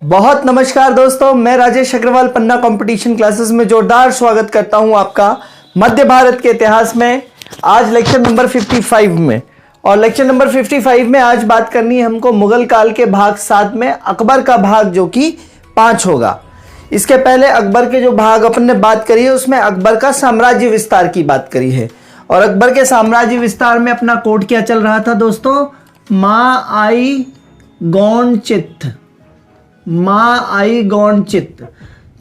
बहुत नमस्कार दोस्तों, मैं राजेश अग्रवाल पन्ना कंपटीशन क्लासेस में जोरदार स्वागत करता हूं आपका मध्य भारत के इतिहास में। आज लेक्चर नंबर 55 में, और लेक्चर नंबर 55 में आज बात करनी है हमको मुगल काल के भाग 7 में अकबर का भाग, जो कि 5 होगा। इसके पहले अकबर के जो भाग अपन ने बात करी है उसमें अकबर का साम्राज्य विस्तार की बात करी है। और अकबर के साम्राज्य विस्तार में अपना कोड क्या चल रहा था दोस्तों? माँ आई गौण चित्त, माँ आई गौण चित्त।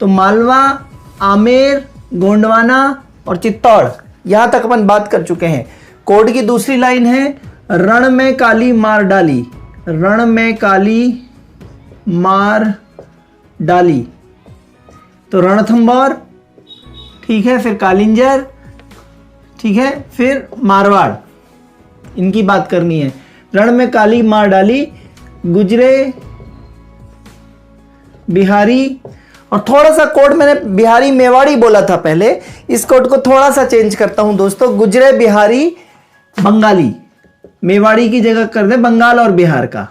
तो मालवा, आमेर, गोंडवाना और चित्तौड़, यहां तक अपन बात कर चुके हैं। कोड की दूसरी लाइन है रण में काली मार डाली, रण में काली मार डाली। तो रणथंबोर, ठीक है, फिर कालिंजर, ठीक है, फिर मारवाड़, इनकी बात करनी है। रण में काली मार डाली, गुजरे, बिहारी, और थोड़ा सा कोड मैंने बिहारी मेवाड़ी बोला था पहले, इस कोड को थोड़ा सा चेंज करता हूं दोस्तों, गुजरे, बिहारी, बंगाली। मेवाड़ी की जगह कर दे बंगाल और बिहार का,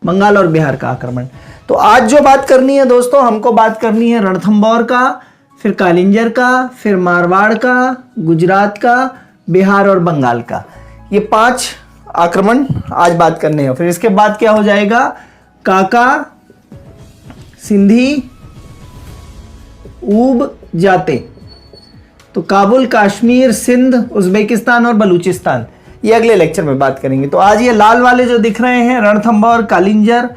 बंगाल और बिहार का आक्रमण। तो आज जो बात करनी है दोस्तों, हमको बात करनी है रणथंबोर का, फिर कालिंजर का, फिर मारवाड़ का, गुजरात का, बिहार और बंगाल का। ये 5 आक्रमण आज बात करने हैं। फिर इसके बाद क्या हो जाएगा? काका, सिंधी, ऊब जाते। तो काबुल, कश्मीर, सिंध, उज्बेकिस्तान और बलूचिस्तान, ये अगले लेक्चर में बात करेंगे। तो आज ये लाल वाले जो दिख रहे हैं, रणथंबोर, कालिंजर,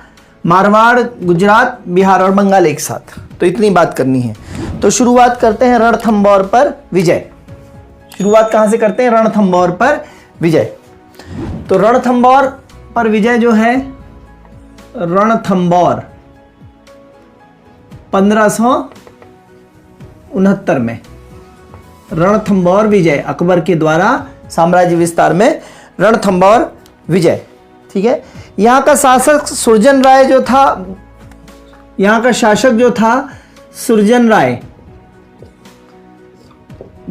मारवाड़, गुजरात, बिहार और बंगाल एक साथ, तो इतनी बात करनी है। तो शुरुआत करते हैं रणथंबोर पर विजय। शुरुआत कहां से करते हैं? रणथंबोर पर विजय। तो रणथंबोर पर विजय जो है, रणथंबोर 1569 में, रणथंबोर विजय, अकबर के द्वारा साम्राज्य विस्तार में रणथंबोर विजय, ठीक है। यहां का शासक सुरजन राय जो था, यहां का शासक जो था सुरजन राय,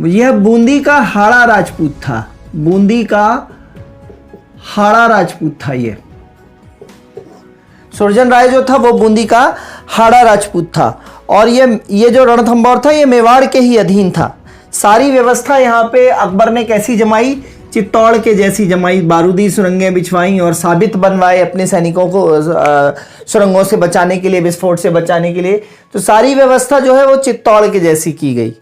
यह बूंदी का हाड़ा राजपूत था, बूंदी का हाड़ा राजपूत था। ये सुरजन राय जो था वो बूंदी का हाड़ा राजपूत था। और ये जो रणथंबोर था ये मेवाड़ के ही अधीन था। सारी व्यवस्था यहाँ पे अकबर ने कैसी जमाई? चित्तौड़ के जैसी जमाई। बारूदी सुरंगें बिछवाई और साबित बनवाए अपने सैनिकों को सुरंगों से बचाने के लिए, विस्फोट से बचाने के लिए। तो सारी व्यवस्था जो है वो चित्तौड़ के जैसी की गई,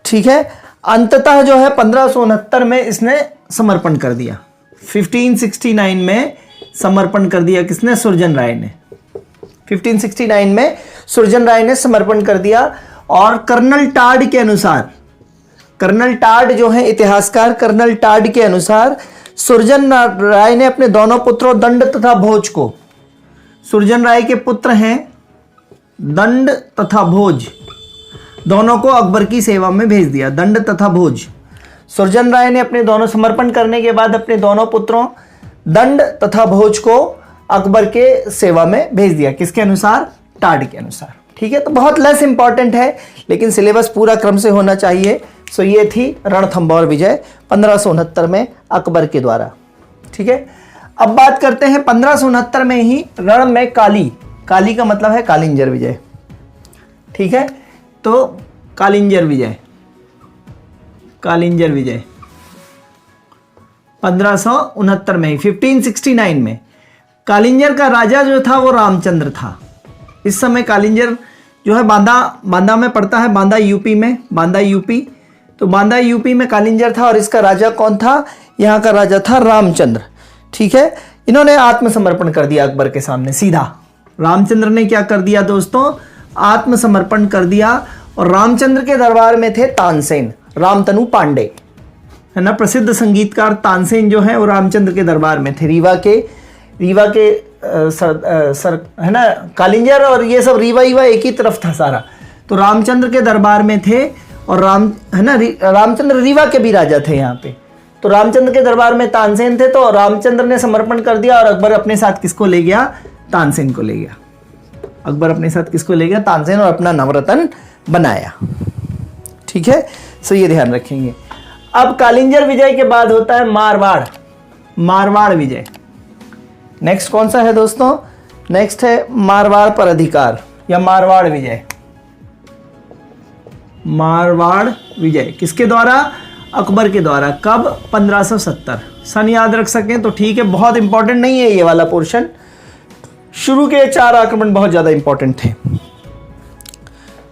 ठीक है। अंततः जो है 1569 में इसने समर्पण कर दिया। 1569 में समर्पण कर दिया किसने? सुरजन राय ने। 1569 में सुरजन राय ने समर्पण कर दिया। और कर्नल टाड के अनुसार, कर्नल टाड जो है इतिहासकार, कर्नल टाड के अनुसार सुरजन राय ने अपने दोनों पुत्रों दंड तथा भोज को, सुरजन राय के पुत्र हैं दंड तथा भोज, दोनों को अकबर की सेवा में भेज दिया। दंड तथा भोज, सुरजन राय ने अपने दोनों समर्पण करने के बाद अपने दोनों पुत्रों दंड तथा भोज को अकबर के सेवा में भेज दिया। किसके अनुसार? टाड के अनुसार, ठीक है। तो बहुत लेस इंपॉर्टेंट है, लेकिन सिलेबस पूरा क्रम से होना चाहिए। सो ये थी रणथंबोर विजय 1569 में अकबर के द्वारा, ठीक है। अब बात करते हैं 1569 में ही रण में काली, काली का मतलब है कालिंजर विजय, ठीक है। तो कालिंजर विजय, कालिंजर विजय 1569 में ही, 1569 में। कालिंजर का राजा जो था वो रामचंद्र था। इस समय कालिंजर जो है बांदा में पड़ता है, बांदा यूपी में, बांदा यूपी। तो बांदा यूपी में कालिंजर था। और इसका राजा कौन था? यहाँ का राजा था रामचंद्र, ठीक है। इन्होंने आत्मसमर्पण कर दिया अकबर के सामने सीधा। रामचंद्र ने क्या कर दिया दोस्तों? आत्मसमर्पण कर दिया। और रामचंद्र के दरबार में थे तानसेन, रामतनु पांडे, है ना, प्रसिद्ध संगीतकार तानसेन जो है वो रामचंद्र के दरबार में थे। रीवा के सर है ना, कालिंजर और ये सब रीवा एक ही तरफ था सारा। तो रामचंद्र के दरबार में थे। और रामचंद्र रीवा के भी राजा थे यहाँ पे। तो रामचंद्र के दरबार में तानसेन थे। तो रामचंद्र ने समर्पण कर दिया और अकबर अपने साथ किसको ले गया? तानसेन को ले गया। अकबर अपने साथ किसको ले गया? तानसेन, और अपना नवरत्न बनाया, ठीक है। सो ये ध्यान रखेंगे। अब कालिंजर विजय के बाद होता है मारवाड़, मारवाड़ विजय। नेक्स्ट कौन सा है दोस्तों? नेक्स्ट है मारवाड़ पर अधिकार। या मारवाड़ विजय? मारवाड़ विजय किसके द्वारा? अकबर के द्वारा। कब? 1570। सन याद रख सकें तो ठीक है, बहुत इंपॉर्टेंट नहीं है ये वाला पोर्शन। शुरू के 4 आक्रमण बहुत ज्यादा इंपॉर्टेंट थे।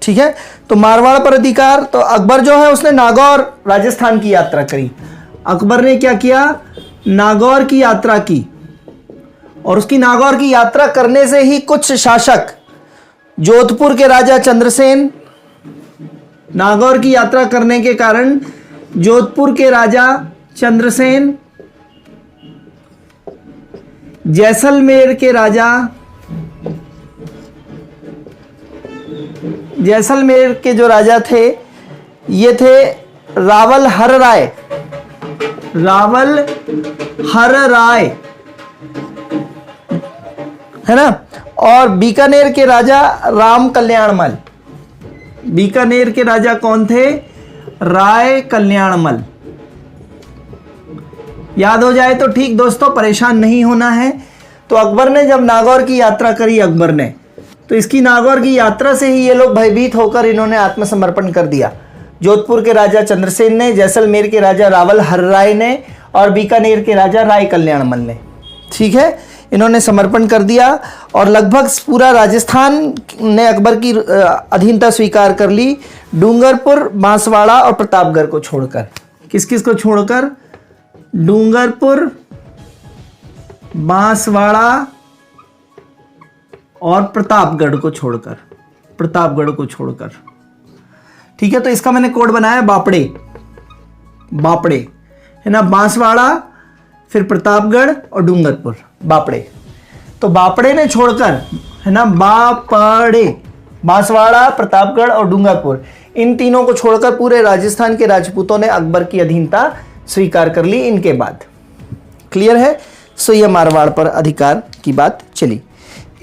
ठीक है, तो मारवाड़ पर अधिकार, तो अकबर जो है उसने नागौर राजस्थान की यात्रा करी। अकबर ने क्या किया? नागौर की यात्रा की, और उसकी नागौर की यात्रा करने से ही कुछ शासक, जोधपुर के राजा चंद्रसेन, नागौर की यात्रा करने के कारण जोधपुर के राजा चंद्रसेन, जैसलमेर के राजा, जैसलमेर के जो राजा थे ये थे रावल हर राय, रावल हर राय है ना, और बीकानेर के राजा राम कल्याणमल। बीकानेर के राजा कौन थे? राय कल्याणमल। याद हो जाए तो ठीक दोस्तों, परेशान नहीं होना है। तो अकबर ने जब नागौर की यात्रा करी अकबर ने, तो इसकी नागौर की यात्रा से ही ये लोग भयभीत होकर इन्होंने आत्मसमर्पण कर दिया। जोधपुर के राजा चंद्रसेन ने, जैसलमेर के राजा रावल हर राय ने, और बीकानेर के राजा राय कल्याणमल ने। ठीक है, इन्होंने समर्पण कर दिया, और लगभग पूरा राजस्थान ने अकबर की अधीनता स्वीकार कर ली, डूंगरपुर, बांसवाड़ा और प्रतापगढ़ को छोड़कर। किस किस को छोड़कर? डूंगरपुर, बांसवाड़ा और प्रतापगढ़ को छोड़कर, प्रतापगढ़ को छोड़कर। ठीक है, तो इसका मैंने कोड बनाया बापड़े, बापड़े है ना, बांसवाड़ा, फिर प्रतापगढ़ और डूंगरपुर, बापड़े। तो बापड़े ने छोड़कर है ना, बापड़े, बांसवाड़ा, प्रतापगढ़ और डूंगरपुर, इन तीनों को छोड़कर पूरे राजस्थान के राजपूतों ने अकबर की अधीनता स्वीकार कर ली इनके बाद। क्लियर है? सो ये मारवाड़ पर अधिकार की बात चली।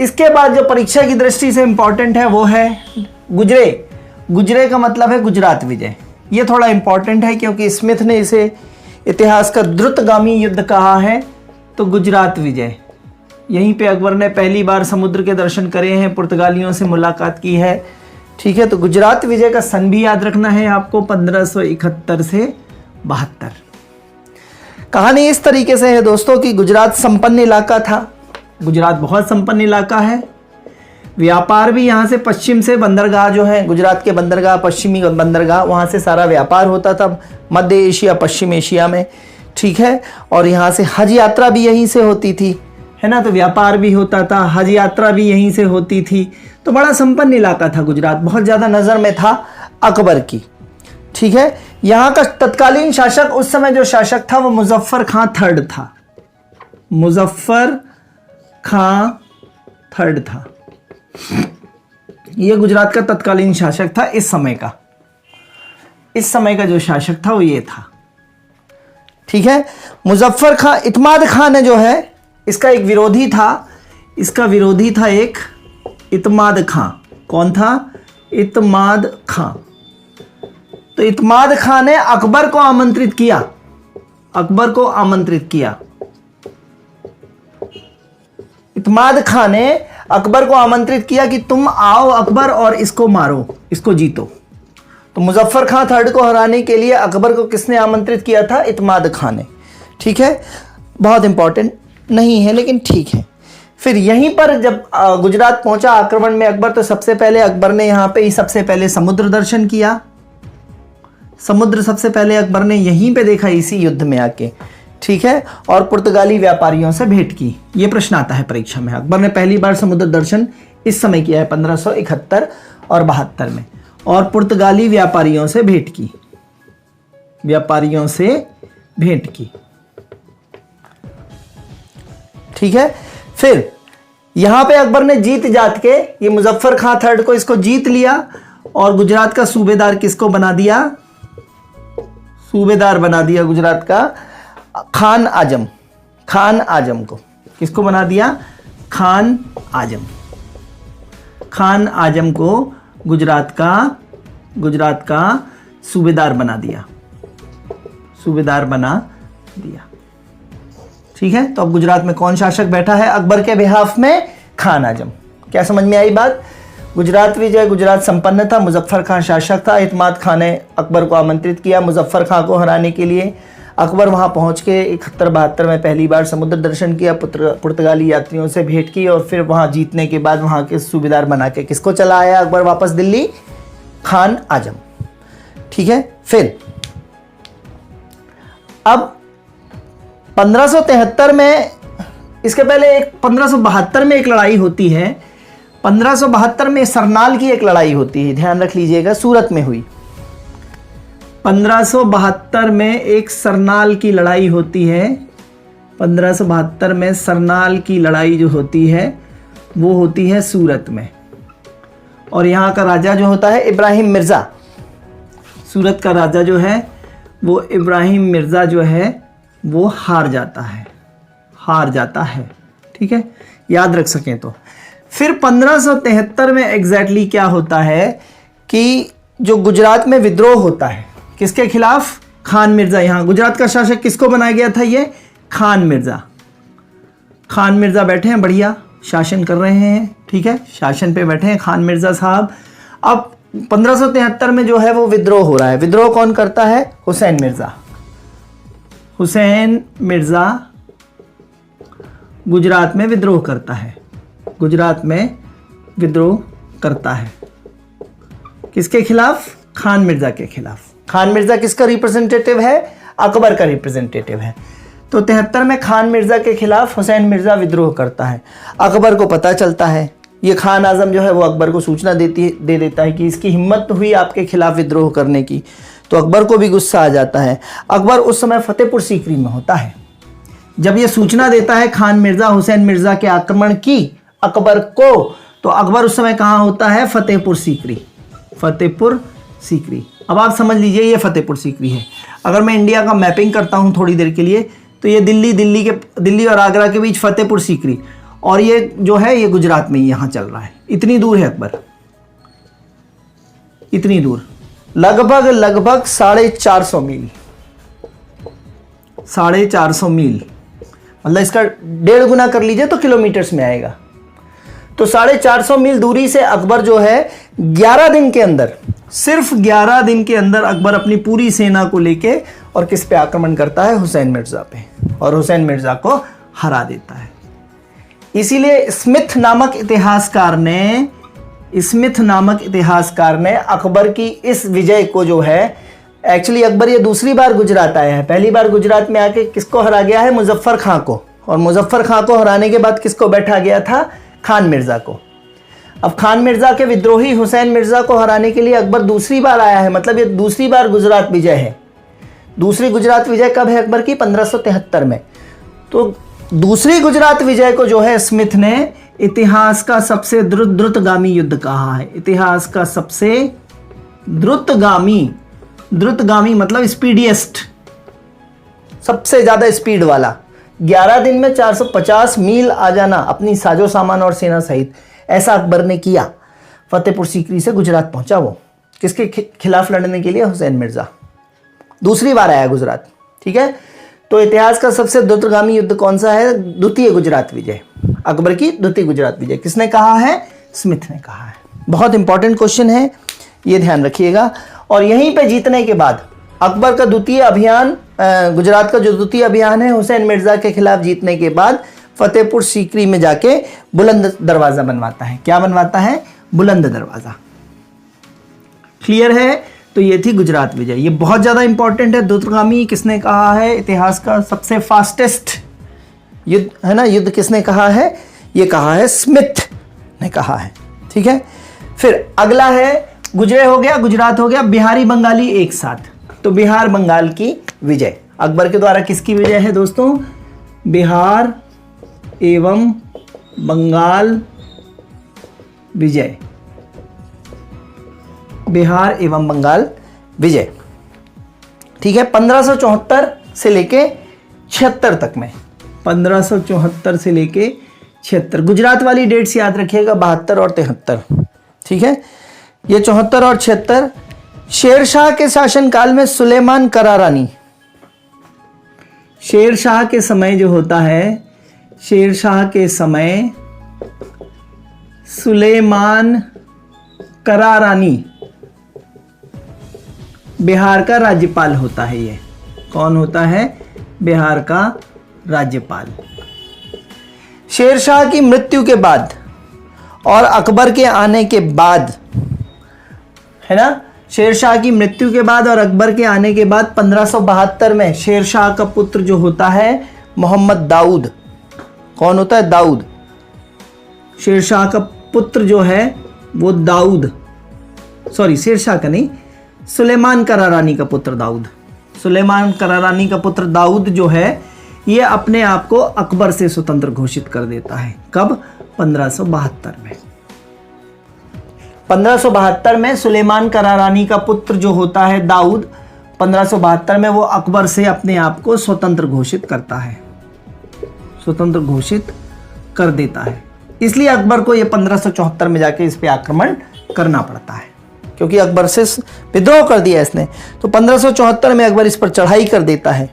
इसके बाद जो परीक्षा की दृष्टि से इंपॉर्टेंट है वो है गुजरे। गुजरे का मतलब है गुजरात विजय। ये थोड़ा इंपॉर्टेंट है क्योंकि स्मिथ ने इसे इतिहास का द्रुतगामी युद्ध कहा है। तो गुजरात विजय, यहीं पे अकबर ने पहली बार समुद्र के दर्शन करे हैं, पुर्तगालियों से मुलाकात की है। ठीक है, तो गुजरात विजय का सन भी याद रखना है आपको, 1571 से 72। कहानी इस तरीके से है दोस्तों कि गुजरात संपन्न इलाका था। गुजरात बहुत संपन्न इलाका है। व्यापार भी यहाँ से पश्चिम से बंदरगाह जो है, गुजरात के बंदरगाह, पश्चिमी बंदरगाह, वहाँ से सारा व्यापार होता था मध्य एशिया, पश्चिम एशिया में। ठीक है, और यहाँ से हज यात्रा भी यहीं से होती थी, है ना, तो व्यापार भी होता था, हज यात्रा भी यहीं से होती थी। तो बड़ा संपन्न इलाका था गुजरात, बहुत ज़्यादा नज़र में था अकबर की। ठीक है, यहाँ का तत्कालीन शासक, उस समय जो शासक था वो मुजफ्फर खां थर्ड था। मुजफ्फर खां थर्ड था। ये गुजरात का तत्कालीन शासक था इस समय का। इस समय का जो शासक था वो ये था। ठीक है, मुजफ्फर खां, इत्माद खां ने जो है इसका एक विरोधी था। इसका विरोधी था एक इत्माद खां। कौन था? इत्माद खां। तो इत्माद खां ने अकबर को आमंत्रित किया, अकबर को आमंत्रित किया। इत्माद खां ने अकबर को आमंत्रित किया कि तुम आओ अकबर और इसको मारो, इसको जीतो। तो मुजफ्फर खां थर्ड को हराने के लिए अकबर को किसने आमंत्रित किया था? इत्माद खां ने। ठीक है, बहुत इंपॉर्टेंट नहीं है लेकिन ठीक है। फिर यहीं पर जब गुजरात पहुंचा आक्रमण में अकबर, तो सबसे पहले अकबर ने यहाँ पे ही सबसे पहले समुद्र दर्शन किया। समुद्र सबसे पहले अकबर ने यहीं पे देखा, इसी युद्ध में आके। ठीक है, और पुर्तगाली व्यापारियों से भेंट की। ये प्रश्न आता है परीक्षा में। अकबर ने पहली बार समुद्र दर्शन इस समय किया है 1571 और 72 में, और पुर्तगाली व्यापारियों से भेंट की, व्यापारियों से भेंट की। ठीक है, फिर यहां पे अकबर ने जीत जात के ये मुजफ्फर खां थर्ड को, इसको जीत लिया, और गुजरात का सूबेदार किसको बना दिया? सूबेदार बना दिया गुजरात का खान आजम। खान आजम को किसको बना दिया? खान आजम। खान आजम को गुजरात का सूबेदार बना दिया, सूबेदार बना दिया। ठीक है, तो अब गुजरात में कौन शासक बैठा है अकबर के बिहाफ में? खान आजम। क्या समझ में आई बात? गुजरात विजय, गुजरात संपन्न था, मुजफ्फर खान शासक था। इत्माद खान ने अकबर को आमंत्रित किया मुजफ्फर खान को हराने के लिए। अकबर वहां पहुंच के 71-72 में पहली बार समुद्र दर्शन किया, पुर्तगाली यात्रियों से भेंट की और फिर वहां जीतने के बाद वहां के सूबेदार बना के किसको चला आया अकबर वापस दिल्ली? खान आजम। ठीक है। फिर अब 1573 में, इसके पहले एक 1572 में एक लड़ाई होती है। 1572 में सरनाल की एक लड़ाई होती है, ध्यान रख लीजिएगा, सूरत में हुई। 1572 में एक सरनाल की लड़ाई होती है। 1572 में सरनाल की लड़ाई जो होती है वो होती है सूरत में, और यहाँ का राजा जो होता है इब्राहिम मिर्ज़ा। सूरत का राजा जो है वो इब्राहिम मिर्ज़ा जो है वो हार जाता है। ठीक है, याद रख सकें तो। फिर 1573 में एग्जैक्टली क्या होता है कि जो गुजरात में विद्रोह होता है, किसके खिलाफ? खान मिर्ज़ा। यहाँ गुजरात का शासक किसको बनाया गया था? ये खान मिर्ज़ा। खान मिर्ज़ा बैठे हैं, बढ़िया शासन कर रहे हैं। ठीक है, शासन पे बैठे हैं खान मिर्ज़ा साहब। अब 1573 में जो है वो विद्रोह हो रहा है। विद्रोह कौन करता है? हुसैन मिर्ज़ा। हुसैन मिर्ज़ा गुजरात में विद्रोह करता है। गुजरात में विद्रोह करता है किसके खिलाफ? खान मिर्ज़ा के खिलाफ। खान मिर्ज़ा किसका रिप्रेजेंटेटिव है? अकबर का रिप्रेजेंटेटिव है। तो 73 में खान मिर्ज़ा के खिलाफ हुसैन मिर्ज़ा विद्रोह करता है। अकबर को पता चलता है, ये खान आज़म जो है वो अकबर को सूचना दे देता है कि इसकी हिम्मत हुई आपके खिलाफ विद्रोह करने की। तो अकबर को भी गुस्सा आ जाता है। अकबर उस समय फतेहपुर सीकरी में होता है। जब ये सूचना देता है खान मिर्ज़ा हुसैन मिर्ज़ा के आक्रमण की अकबर को, तो अकबर उस समय कहाँ होता है? फतेहपुर सीकरी। फतेहपुर सीकरी। अब आप समझ लीजिए ये फतेहपुर सीकरी है। अगर मैं इंडिया का मैपिंग करता हूँ थोड़ी देर के लिए, तो ये दिल्ली और आगरा के बीच फतेहपुर सीकरी, और ये जो है ये गुजरात में ही यहाँ चल रहा है। इतनी दूर है अकबर, इतनी दूर, लगभग 450 मील। 450 मील मतलब इसका 1.5 गुना कर लीजिए तो किलोमीटर्स में आएगा। तो 450 मील दूरी से अकबर जो है 11 दिन के अंदर, सिर्फ 11 दिन के अंदर अकबर अपनी पूरी सेना को लेके और किस पे आक्रमण करता है? हुसैन मिर्ज़ा पे, और हुसैन मिर्ज़ा को हरा देता है। इसीलिए स्मिथ नामक इतिहासकार ने अकबर की इस विजय को जो है, एक्चुअली अकबर ये दूसरी बार गुजरात आया है। पहली बार गुजरात में आके किसको हरा गया है? मुजफ्फर खां को, और मुजफ्फर खां को हराने के बाद किसको बैठा गया था? खान मिर्ज़ा को। अब खान मिर्ज़ा के विद्रोही हुसैन मिर्ज़ा को हराने के लिए अकबर दूसरी बार आया है, मतलब ये दूसरी बार गुजरात विजय है। दूसरी गुजरात विजय कब है अकबर की? 1573 में। तो दूसरी गुजरात विजय को जो है स्मिथ ने इतिहास का सबसे द्रुतगामी युद्ध कहा है। इतिहास का सबसे द्रुतगामी मतलब स्पीडिएस्ट, सबसे ज्यादा स्पीड वाला। 11 दिन में 450 मील आ जाना अपनी साजो सामान और सेना सहित, ऐसा अकबर ने किया। फतेहपुर सीकरी से गुजरात पहुंचा वो, किसके खिलाफ लड़ने के लिए? हुसैन मिर्ज़ा। दूसरी बार आया गुजरात। ठीक है, तो इतिहास का सबसे द्रुतगामी युद्ध कौन सा है? द्वितीय गुजरात विजय। अकबर की द्वितीय गुजरात विजय किसने कहा है? स्मिथ ने कहा है। बहुत इंपॉर्टेंट क्वेश्चन है, ये ध्यान रखिएगा। और यहीं पे जीतने के बाद अकबर का द्वितीय अभियान, गुजरात का जो द्वितीय अभियान है हुसैन मिर्ज़ा के खिलाफ जीतने के बाद, फतेहपुर सीकरी में जाके बुलंद दरवाज़ा बनवाता है। क्या बनवाता है? बुलंद दरवाज़ा। क्लियर है? तो ये थी गुजरात विजय। ये बहुत ज़्यादा इंपॉर्टेंट है। द्रुतगामी किसने कहा है? इतिहास का सबसे फास्टेस्ट युद्ध है ना, युद्ध किसने कहा है? ये कहा है स्मिथ ने कहा है। ठीक है, फिर अगला है, गुजरे हो गया, गुजरात हो गया, बिहारी बंगाली एक साथ। तो बिहार बंगाल की विजय अकबर के द्वारा किसकी विजय है दोस्तों? बिहार एवं बंगाल विजय। बिहार एवं बंगाल विजय। ठीक है, 1574 से लेके 76 तक में, 1574 से लेके 76। गुजरात वाली डेट्स याद रखिएगा, 72 और 73। ठीक है, ये 74 और 76। शेरशाह के शासनकाल में सुलेमान करारानी, शेरशाह के समय जो होता है, शेरशाह के समय सुलेमान करारानी बिहार का राज्यपाल होता है। ये कौन होता है? बिहार का राज्यपाल। शेरशाह की मृत्यु के बाद और अकबर के आने के बाद, है ना, शेरशाह की मृत्यु के बाद और अकबर के आने के बाद 1572 में शेरशाह का पुत्र जो होता है मोहम्मद दाऊद, कौन होता है? दाऊद। शेरशाह का पुत्र जो है वो दाऊद, सॉरी शेरशाह का नहीं, सुलेमान करारानी का पुत्र दाऊद। सुलेमान करारानी का पुत्र दाऊद जो है ये अपने आप को अकबर से स्वतंत्र घोषित कर देता है। कब? 1572 में। 1572 में सुलेमान करारानी का पुत्र जो होता है दाऊद, 1572 में वो अकबर से अपने आप को स्वतंत्र घोषित करता है, स्वतंत्र घोषित कर देता है। इसलिए अकबर को ये 1574 में जाके इस पे आक्रमण करना पड़ता है, क्योंकि अकबर से विद्रोह कर दिया इसने। तो 1574 में अकबर इस पर चढ़ाई कर देता है।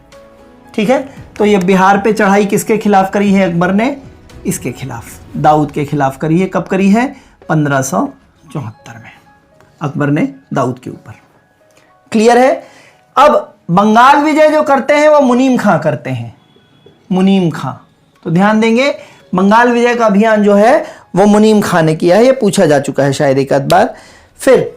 ठीक है, तो ये बिहार पे चढ़ाई किसके खिलाफ करी है अकबर ने? इसके खिलाफ, दाऊद के खिलाफ करी है। कब करी है? 1574 में अकबर ने दाऊद के ऊपर। क्लियर है? अब बंगाल विजय जो करते हैं वो मुनीम खां करते हैं, मुनीम खां। तो ध्यान देंगे, बंगाल विजय का अभियान जो है वो मुनीम खां ने किया है। ये पूछा जा चुका है शायद एक आध बार। फिर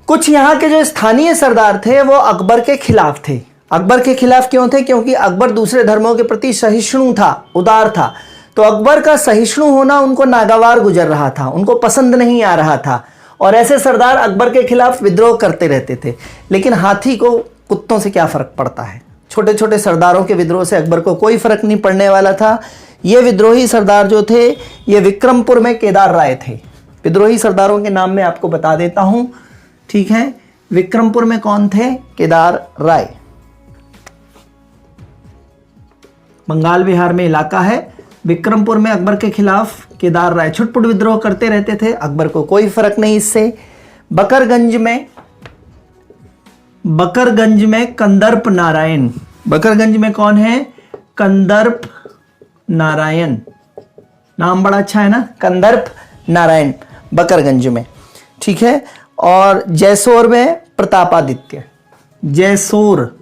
कुछ यहाँ के जो स्थानीय सरदार थे वो अकबर के खिलाफ थे। अकबर के खिलाफ क्यों थे? क्योंकि अकबर दूसरे धर्मों के प्रति सहिष्णु था, उदार था। तो अकबर का सहिष्णु होना उनको नागवार गुजर रहा था, उनको पसंद नहीं आ रहा था, और ऐसे सरदार अकबर के खिलाफ विद्रोह करते रहते थे। लेकिन हाथी को कुत्तों से क्या फर्क पड़ता है? छोटे छोटे सरदारों के विद्रोह से अकबर को कोई फर्क नहीं पड़ने वाला था। ये विद्रोही सरदार जो थे ये विक्रमपुर में केदार राय थे। विद्रोही सरदारों के नाम मैं आपको बता देता हूं, ठीक है। विक्रमपुर में कौन थे? केदार राय। बंगाल बिहार में इलाका है। विक्रमपुर में अकबर के खिलाफ केदार राय छुटपुट विद्रोह करते रहते थे, अकबर को कोई फर्क नहीं इससे। बकरगंज में कंदर्प नारायण। बकरगंज में कौन है? कंदर्प नारायण। नाम बड़ा अच्छा है ना, कंदर्प नारायण, बकरगंज में, ठीक है। और जैसोर में प्रतापादित्य। जैसोर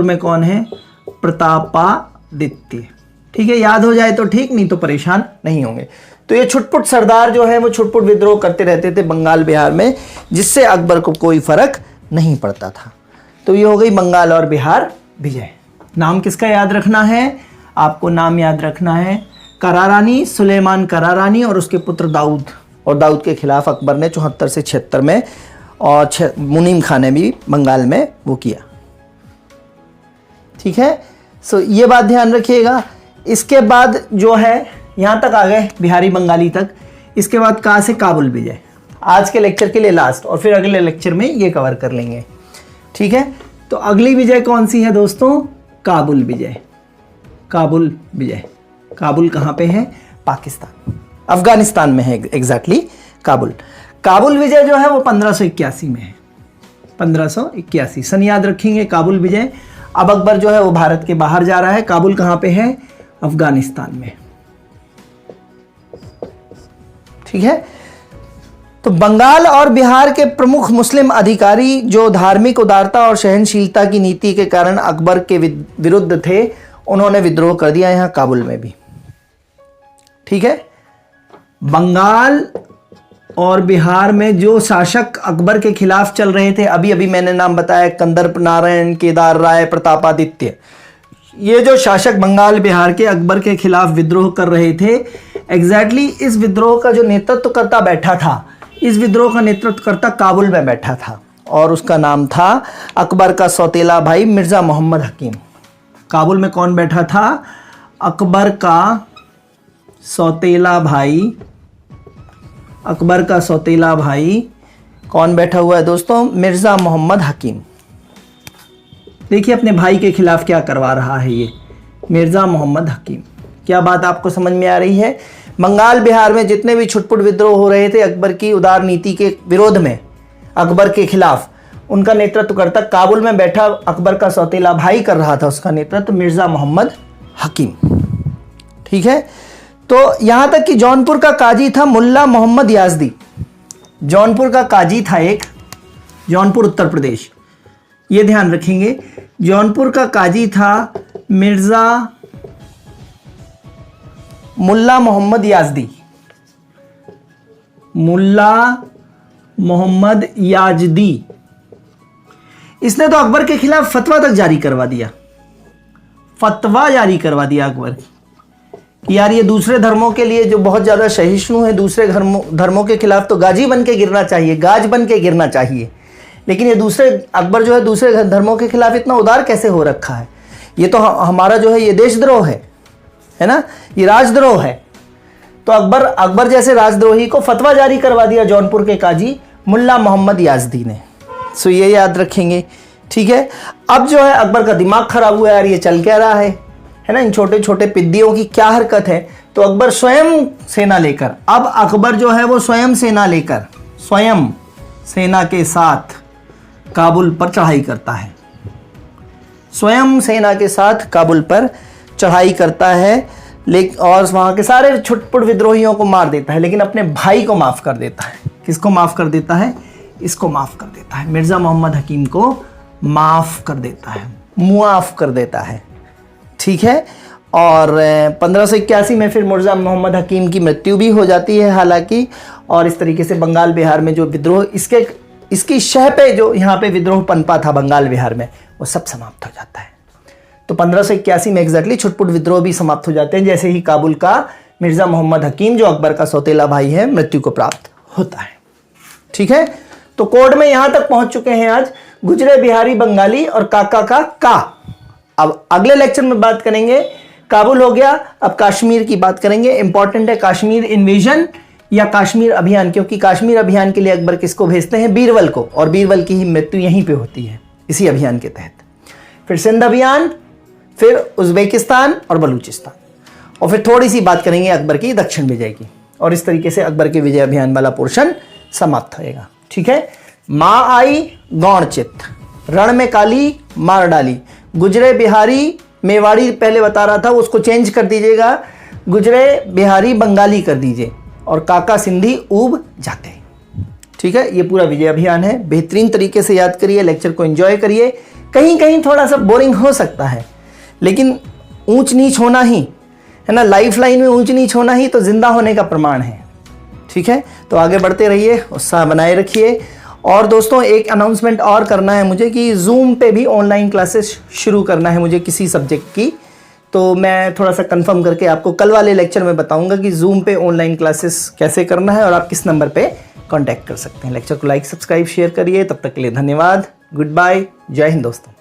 में कौन है? प्रतापादित्य। ठीक है, याद हो जाए तो ठीक, नहीं तो परेशान नहीं होंगे। तो ये छुटपुट सरदार जो है वो छुटपुट विद्रोह करते रहते थे बंगाल बिहार में, जिससे अकबर को कोई फर्क नहीं पड़ता था। तो ये हो गई बंगाल और बिहार विजय। नाम किसका याद रखना है? आपको नाम याद रखना है करारानी, सुलेमान करारानी और उसके पुत्र दाऊद। और दाऊद के खिलाफ अकबर ने 74 से 76 में, और मुनीम खां ने भी बंगाल में वो किया। ठीक है, सो ये बात ध्यान रखिएगा। इसके बाद जो है यहाँ तक आ गए, बिहारी बंगाली तक। इसके बाद कहाँ से? काबुल विजय। आज के लेक्चर के लिए लास्ट, और फिर अगले लेक्चर में ये कवर कर लेंगे। ठीक है, तो अगली विजय कौन सी है दोस्तों? काबुल विजय। काबुल विजय। काबुल कहाँ पे है? पाकिस्तान, अफगानिस्तान में है एग्जैक्टली काबुल। काबुल विजय जो है वो 1581 में है। 1581 सन याद रखेंगे काबुल विजय। अब अकबर जो है वो भारत के बाहर जा रहा है। काबुल कहाँ पे है? अफगानिस्तान में। ठीक है, तो बंगाल और बिहार के प्रमुख मुस्लिम अधिकारी जो धार्मिक उदारता और सहनशीलता की नीति के कारण अकबर के विरुद्ध थे, उन्होंने विद्रोह कर दिया यहां काबुल में भी। ठीक है, बंगाल और बिहार में जो शासक अकबर के खिलाफ चल रहे थे, अभी अभी मैंने नाम बताया, कंदर्प नारायण, केदार राय, प्रतापादित्य, ये जो शासक बंगाल बिहार के अकबर के खिलाफ विद्रोह कर रहे थे, एग्जैक्टली इस विद्रोह का जो नेतृत्वकर्ता बैठा था, इस विद्रोह का नेतृत्वकर्ता काबुल में बैठा था, और उसका नाम था अकबर का सौतेला भाई मिर्जा मोहम्मद हकीम। काबुल में कौन बैठा था? अकबर का सौतेला भाई। अकबर का सौतेला भाई कौन बैठा हुआ है दोस्तों? मिर्जा मोहम्मद हकीम। देखिए अपने भाई के खिलाफ क्या करवा रहा है ये मिर्जा मोहम्मद हकीम। क्या बात आपको समझ में आ रही है? बंगाल बिहार में जितने भी छुटपुट विद्रोह हो रहे थे अकबर की उदार नीति के विरोध में, अकबर के खिलाफ, उनका नेतृत्व करता काबुल में बैठा अकबर का सौतेला भाई कर रहा था, उसका नेतृत्व मिर्जा मोहम्मद हकीम। ठीक है, तो यहां तक कि जौनपुर का काजी था मुल्ला मोहम्मद याजदी। जौनपुर का काजी था एक, जौनपुर उत्तर प्रदेश, ये ध्यान रखेंगे। जौनपुर का काजी था मिर्जा मुल्ला मोहम्मद याजदी, मुल्ला मोहम्मद याजदी। इसने तो अकबर के खिलाफ फतवा तक जारी करवा दिया, फतवा जारी करवा दिया अकबर कि यार ये दूसरे धर्मों के लिए जो बहुत ज़्यादा सहिष्णु है, दूसरे धर्मों के खिलाफ तो गाजी बन के गिरना चाहिए, गाज बन के गिरना चाहिए। लेकिन ये दूसरे अकबर जो है दूसरे धर्मों के खिलाफ इतना उदार कैसे हो रखा है? ये तो हमारा जो है ये देशद्रोह है ना, ये राजद्रोह है। तो अकबर जैसे राजद्रोही को फतवा जारी करवा दिया जौनपुर के काजी मुल्ला मोहम्मद याजदी ने। सो ये याद रखेंगे, ठीक है। अब जो है अकबर का दिमाग खराब हुआ, यार ये चल क्या रहा है ना, इन छोटे छोटे पिद्दियों की क्या हरकत है। तो अकबर स्वयं सेना लेकर, अब अकबर जो है वो स्वयं सेना लेकर, स्वयं सेना के साथ काबुल पर चढ़ाई करता है, स्वयं सेना के साथ काबुल पर चढ़ाई करता है, और वहाँ के सारे छुटपुट विद्रोहियों को मार देता है, लेकिन अपने भाई को माफ़ कर देता है। किसको माफ़ कर देता है? इसको माफ़ कर देता है, मिर्ज़ा मोहम्मद हकीम को माफ़ कर देता है, मुआफ़ कर देता है, ठीक है। और 1581 में फिर मिर्ज़ा मोहम्मद हकीम की मृत्यु भी हो जाती है हालांकि, और इस तरीके से बंगाल बिहार में जो विद्रोह इसकी शह पे जो यहाँ पे विद्रोह पनपा था बंगाल बिहार में, वो सब समाप्त हो जाता है। तो 1581 में एग्जैक्टली छुटपुट विद्रोह भी समाप्त हो जाते हैं, जैसे ही काबुल का मिर्ज़ा मोहम्मद हकीम जो अकबर का सौतेला भाई है मृत्यु को प्राप्त होता है, ठीक है। तो कोड में यहां तक पहुंच चुके हैं आज, गुजरे बिहारी बंगाली और काका का का। अब अगले लेक्चर में बात करेंगे, काबुल हो गया, अब कश्मीर की बात करेंगे। इंपॉर्टेंट है कश्मीर इन्वेजन या कश्मीर अभियान, क्योंकि कश्मीर अभियान के लिए अकबर किसको भेजते हैं? बीरबल को, और बीरबल की ही मृत्यु यहीं पे होती है इसी अभियान के तहत। फिर सिंध अभियान, फिर उज्बेकिस्तान और बलूचिस्तान, और फिर थोड़ी सी बात करेंगे अकबर की दक्षिण विजय की, और इस तरीके से अकबर के विजय अभियान वाला पोर्शन समाप्त होएगा, ठीक है। माँ आई गौण चित, रण में काली मार डाली, गुजरे बिहारी मेवाड़ी पहले बता रहा था, उसको चेंज कर दीजिएगा, गुजरे बिहारी बंगाली कर दीजिए, और काका सिंधी ऊब जाते, ठीक है। ये पूरा विजय अभियान है, बेहतरीन तरीके से याद करिए, लेक्चर को एंजॉय करिए। कहीं कहीं थोड़ा सा बोरिंग हो सकता है, लेकिन ऊंच नीच होना ही है ना, लाइफ लाइन में ऊंच नीच होना ही तो जिंदा होने का प्रमाण है, ठीक है। तो आगे बढ़ते रहिए, उत्साह बनाए रखिए। और दोस्तों एक अनाउंसमेंट और करना है मुझे कि जूम पे भी ऑनलाइन क्लासेस शुरू करना है मुझे किसी सब्जेक्ट की, तो मैं थोड़ा सा कंफर्म करके आपको कल वाले लेक्चर में बताऊंगा कि जूम पे ऑनलाइन क्लासेस कैसे करना है और आप किस नंबर पे कांटेक्ट कर सकते हैं। लेक्चर को लाइक, सब्सक्राइब, शेयर करिए। तब तक के लिए धन्यवाद, गुड बाय, जय हिंद दोस्तों।